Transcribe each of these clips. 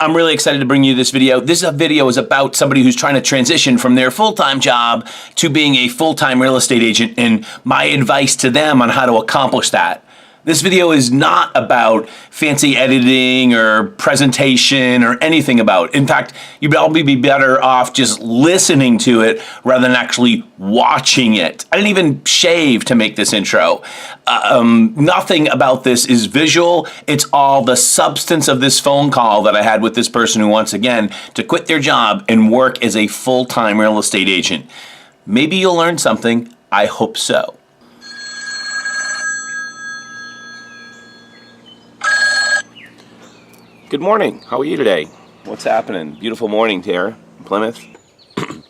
I'm really excited to bring you this video. This video is about somebody who's trying to transition from their full-time job to being a full-time real estate agent and my advice to them on how to accomplish that. This video is not about fancy editing or presentation or anything about it. In fact, you'd probably be better off just listening to it rather than actually watching it. I didn't even shave to make this intro. Nothing about this is visual. It's all the substance of this phone call that I had with this person who wants, again, to quit their job and work as a full-time real estate agent. Maybe you'll learn something. I hope so. Good morning. How are you today? What's happening? Beautiful morning here in Plymouth.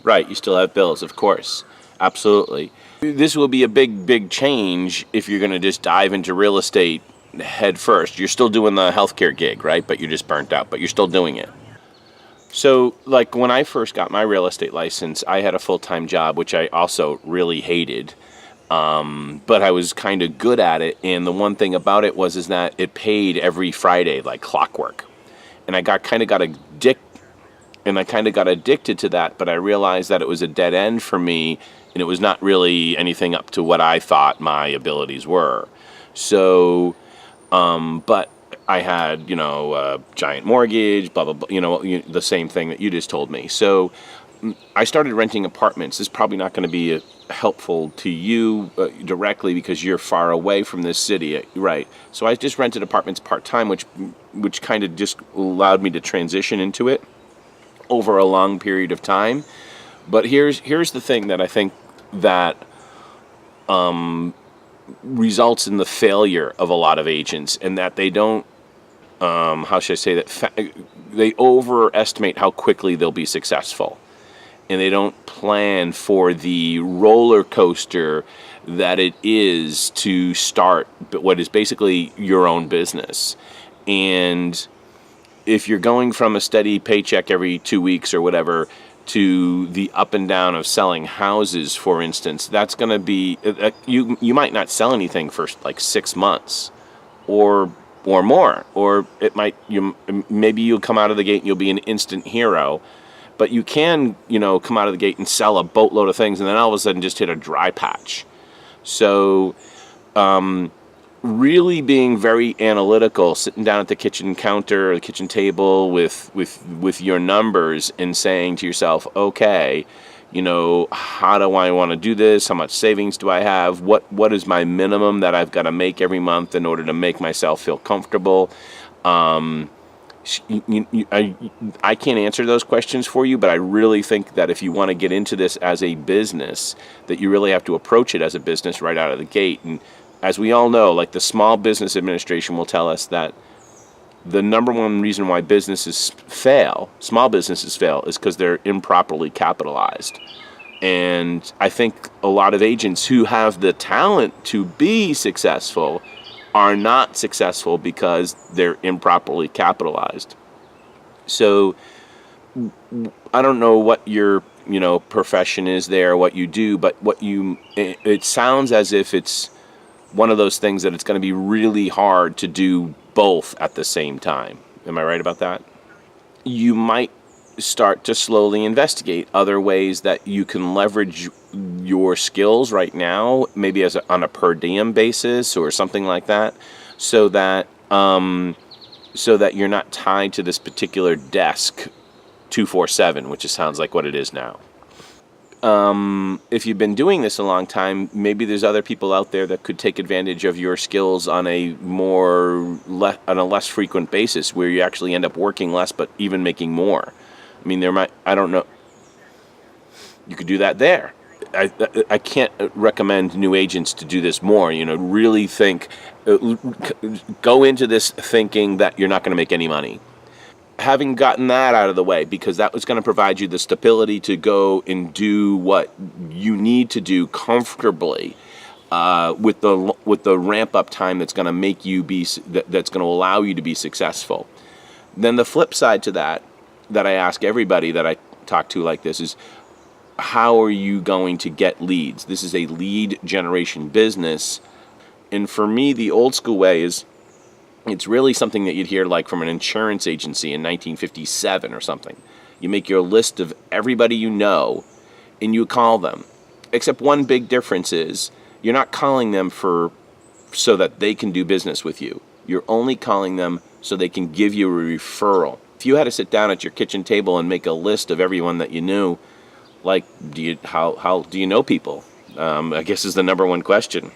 Right, you still have bills, of course. Absolutely. This will be a big change if you're going to just dive into real estate head first. You're still doing the healthcare gig, right? But you're just burnt out, but you're still doing it. So, like when I first got my real estate license, I had a full-time job, which I also really hated. But I was kind of good at it, and the one thing about it was that it paid every Friday like clockwork. And I kind of got addicted to that, but I realized that it was a dead end for me, and it was not really anything up to what I thought my abilities were. So, but I had, a giant mortgage, blah, blah, blah, the same thing that you just told me. So I started renting apartments. This is probably not going to be helpful to you directly because you're far away from this city, right? So I just rented apartments part-time, which kind of just allowed me to transition into it over a long period of time. But here's the thing that I think that results in the failure of a lot of agents, and that they don't, how should I say that, they overestimate how quickly they'll be successful. And they don't plan for the roller coaster that it is to start what is basically your own business. And if you're going from a steady paycheck every 2 weeks or whatever to the up and down of selling houses, for instance, that's going to be, you might not sell anything for like 6 months or more, or maybe you'll come out of the gate and you'll be an instant hero. But you can, come out of the gate and sell a boatload of things and then all of a sudden just hit a dry patch. So really being very analytical, sitting down at the kitchen counter or the kitchen table with your numbers and saying to yourself, okay, how do I want to do this? How much savings do I have? What is my minimum that I've got to make every month in order to make myself feel comfortable? I can't answer those questions for you, but I really think that if you want to get into this as a business, that you really have to approach it as a business right out of the gate. And as we all know, like the Small Business Administration will tell us that the number one reason why small businesses fail, is because they're improperly capitalized. And I think a lot of agents who have the talent to be successful are not successful because they're improperly capitalized. So I don't know what your profession is there, what you do, but it sounds as if it's one of those things that it's going to be really hard to do both at the same time. Am I right about that? You might start to slowly investigate other ways that you can leverage your skills right now, maybe on a per diem basis or something like that, so that you're not tied to this particular desk 24/7, which sounds like what it is now. If you've been doing this a long time, maybe there's other people out there that could take advantage of your skills on a less frequent basis, where you actually end up working less but even making more. I mean, I don't know. You could do that there. I can't recommend new agents to do this more. Really go into this thinking that you're not going to make any money. Having gotten that out of the way, because that was going to provide you the stability to go and do what you need to do comfortably, with the ramp up time that's going to make you that's going to allow you to be successful. Then the flip side to that I ask everybody that I talk to like this is, how are you going to get leads? This is a lead generation business. And for me, the old school way is, It's really something that you'd hear like from an insurance agency in 1957 or something. You make your list of everybody you know and you call them. Except one big difference is you're not calling them so that they can do business with you. You're only calling them so they can give you a referral. If you had to sit down at your kitchen table and make a list of everyone that you knew, like, how do you know people? I guess is the number one question.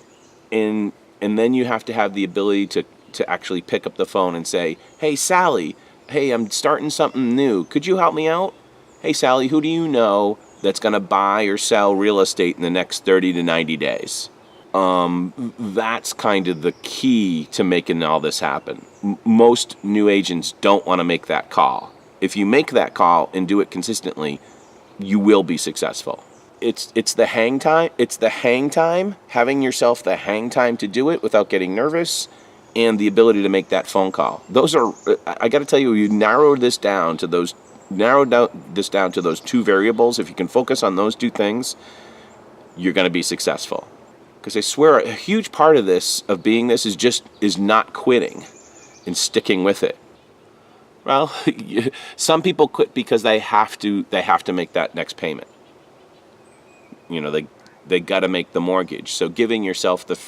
And then you have to have the ability to actually pick up the phone and say, hey, Sally, hey, I'm starting something new. Could you help me out? Hey, Sally, who do you know that's going to buy or sell real estate in the next 30 to 90 days? That's kind of the key to making all this happen. Most new agents don't want to make that call. If you make that call and do it consistently, you will be successful. It's the hang time. It's the hang time, having yourself the hang time to do it without getting nervous, and the ability to make that phone call. Those are, I got to tell you, you narrowed this down to those two variables. If you can focus on those two things, you're going to be successful. Because I swear, a huge part of being this is not quitting and sticking with it. Well, some people quit because they have to make that next payment. You know, they got to make the mortgage. So giving yourself the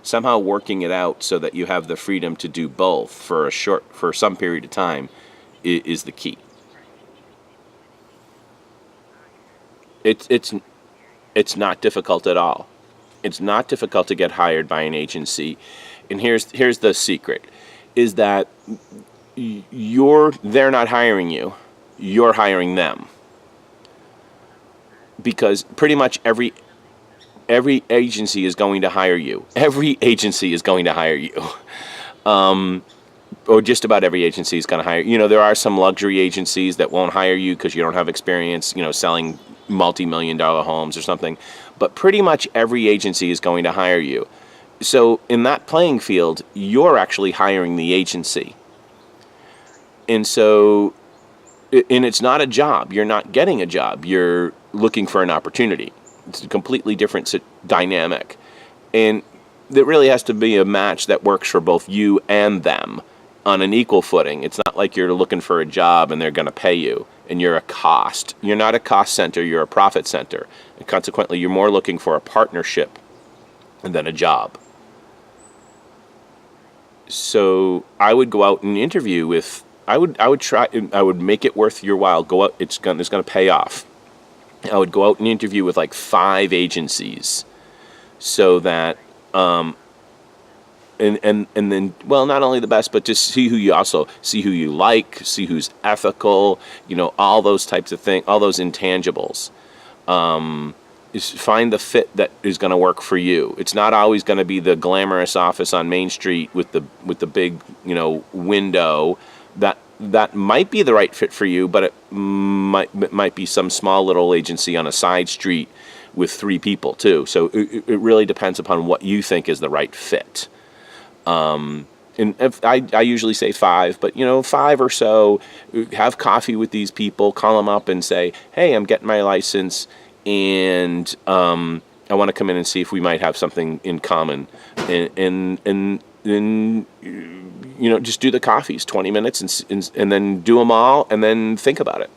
somehow working it out so that you have the freedom to do both for some period of time is the key. It's not difficult at all. It's not difficult to get hired by an agency. And here's the secret, is that they're not hiring you, you're hiring them. Because pretty much every agency is going to hire you. Every agency is going to hire you. Or just about every agency is going to hire you. You know, there are some luxury agencies that won't hire you because you don't have experience, selling multi-million-dollar homes or something. But pretty much every agency is going to hire you. So in that playing field, you're actually hiring the agency. And so, and it's not a job. You're not getting a job. You're looking for an opportunity. It's a completely different dynamic. And there really has to be a match that works for both you and them on an equal footing. It's not like you're looking for a job and they're going to pay you and you're a cost. You're not a cost center, you're a profit center. And consequently, you're more looking for a partnership than a job. So I would go out and interview with, I would make it worth your while. Go out, it's going to pay off. I would go out and interview with like 5 agencies so that, and then, well, not only the best, but just see who you like, see who's ethical, all those types of things, all those intangibles. Is find the fit that is going to work for you. It's not always going to be the glamorous office on Main Street with the big, window. That might be the right fit for you, but it might be some small little agency on a side street with 3 people too. So it really depends upon what you think is the right fit. And if I usually say 5, but 5 or so, have coffee with these people, call them up and say, hey, I'm getting my license and I want to come in and see if we might have something in common. And then just do the coffees, 20 minutes, and then do them all, and then think about it.